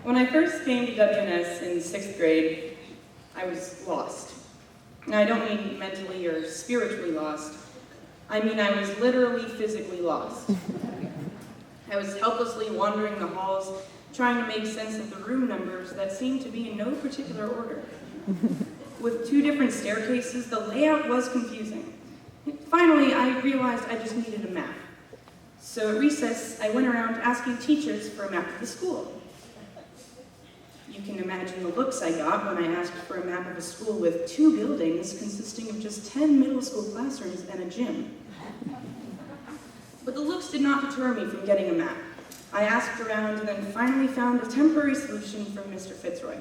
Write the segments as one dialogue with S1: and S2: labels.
S1: When I first came to WNS in 6th grade, I was lost. Now, I don't mean mentally or spiritually lost. I mean I was literally physically lost. I was helplessly wandering the halls, trying to make sense of the room numbers that seemed to be in no particular order. With 2 different staircases, the layout was confusing. Finally, I realized I just needed a map. So at recess, I went around asking teachers for a map of the school. You can imagine the looks I got when I asked for a map of a school with 2 buildings consisting of just 10 middle school classrooms and a gym. But the looks did not deter me from getting a map. I asked around and then finally found a temporary solution from Mr. Fitzroy.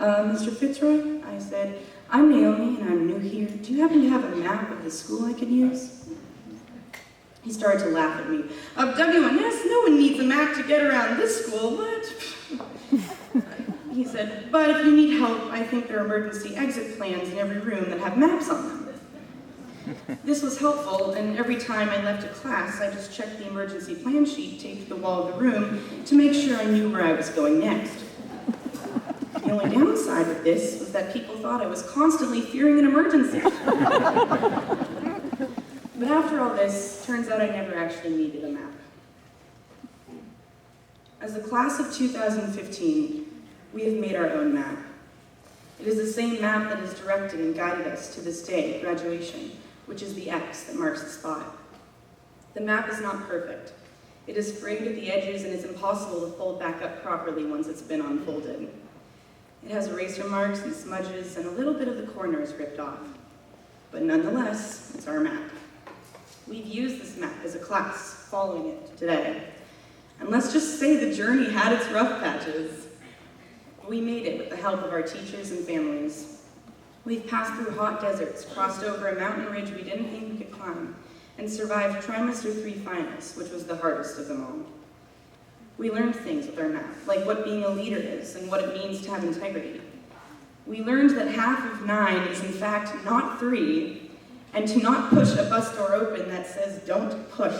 S1: Mr. Fitzroy, I said, I'm Naomi and I'm new here. Do you happen to have a map of the school I could use? He started to laugh at me. Of WNS, no one needs a map to get around this school, what? He said, but if you need help, I think there are emergency exit plans in every room that have maps on them. This was helpful, and every time I left a class, I just checked the emergency plan sheet taped to the wall of the room to make sure I knew where I was going next. The only downside with this was that people thought I was constantly fearing an emergency. But after all this, turns out I never actually needed a map. As the class of 2015, we have made our own map. It is the same map that has directed and guided us to this day at graduation, which is the X that marks the spot. The map is not perfect. It is frayed at the edges and is impossible to fold back up properly once it's been unfolded. It has eraser marks and smudges, and a little bit of the corners ripped off. But nonetheless, it's our map. We've used this map as a class, following it today. And let's just say the journey had its rough patches. We made it with the help of our teachers and families. We've passed through hot deserts, crossed over a mountain ridge we didn't think we could climb, and survived trimester 3 finals, which was the hardest of them all. We learned things with our map, like what being a leader is and what it means to have integrity. We learned that half of 9 is in fact not 3, and to not push a bus door open that says, don't push.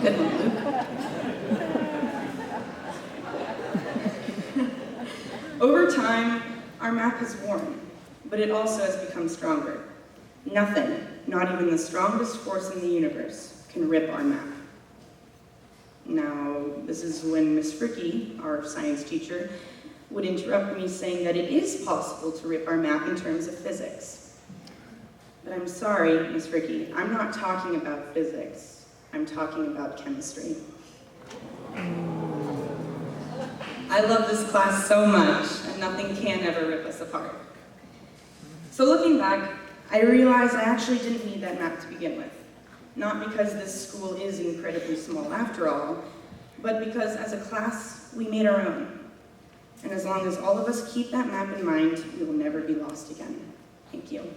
S1: Good one, Luke. Over time, our map has worn, but it also has become stronger. Nothing, not even the strongest force in the universe, can rip our map. Now, this is when Miss Fricky, our science teacher, would interrupt me saying that it is possible to rip our map in terms of physics. But I'm sorry, Miss Fricky, I'm not talking about physics. I'm talking about chemistry. I love this class so much, and nothing can ever rip us apart. So looking back, I realized I actually didn't need that map to begin with. Not because this school is incredibly small after all, but because as a class, we made our own. And as long as all of us keep that map in mind, we will never be lost again. Thank you.